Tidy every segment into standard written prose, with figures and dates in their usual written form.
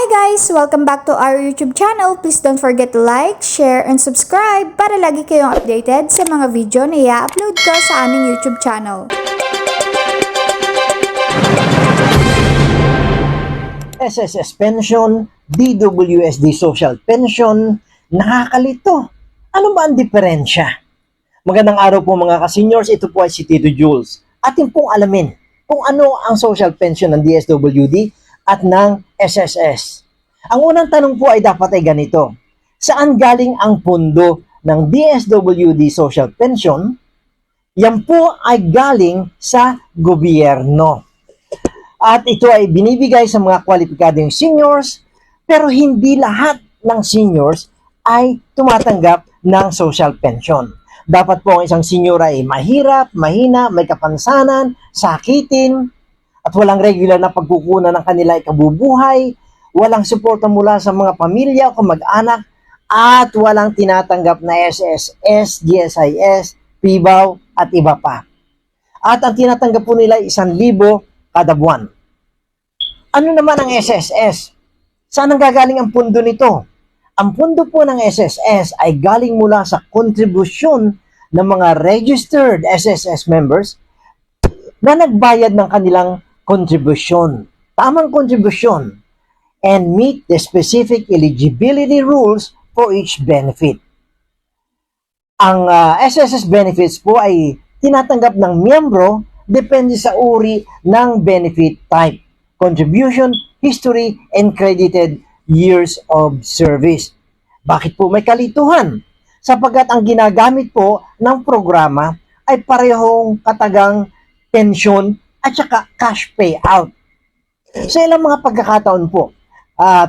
Hi guys! Welcome back to our YouTube channel. Please don't forget to like, share, and subscribe para lagi kayong updated sa mga video na i-upload ko sa aming YouTube channel. SSS pension, DWSD social pension, nakakalito. Ano ba ang diferensya? Magandang araw po mga ka-seniors, ito po ay si Tito Jules. Atin pong alamin kung ano ang social pension ng DSWD at ng SSS. Ang unang tanong po ay dapat ay ganito. Saan galing ang pondo ng DSWD social pension? Yan po ay galing sa gobyerno. At ito ay binibigay sa mga kwalipikadong seniors, pero hindi lahat ng seniors ay tumatanggap ng social pension. Dapat po ang isang senior ay mahirap, mahina, may kapansanan, sakitin, at walang regular na pagkukunan ng kanila ikabubuhay, walang suporta mula sa mga pamilya o kamag-anak, at walang tinatanggap na SSS, GSIS, PIBAW, at iba pa. At ang tinatanggap po nila ay 1,000 kada buwan. Ano naman ang SSS? Saan ang gagaling ang pundo nito? Ang pundo po ng SSS ay galing mula sa kontribusyon ng mga registered SSS members na nagbayad ng kanilang kontribusyon, tamang kontribusyon, and meet the specific eligibility rules for each benefit. Ang SSS benefits po ay tinatanggap ng miyembro depende sa uri ng benefit type, contribution, history, and credited years of service. Bakit po may kalituhan? Sapagkat ang ginagamit po ng programa ay parehong katagang pensyon at saka cash payout. Sa ilang mga pagkakataon po,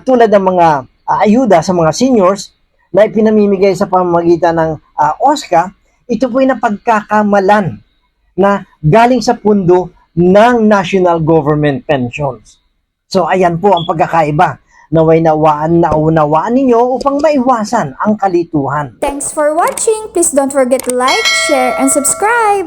tulad ng mga ayuda sa mga seniors na ipinamimigay sa pamamagitan ng OSCA, ito po ay napagkakamalan na galing sa pundo ng National Government Pensions. So ayan po ang pagkakaiba. Naway naunawaan ninyo upang maiwasan ang kalituhan. Thanks for watching! Please don't forget to like, share, and subscribe!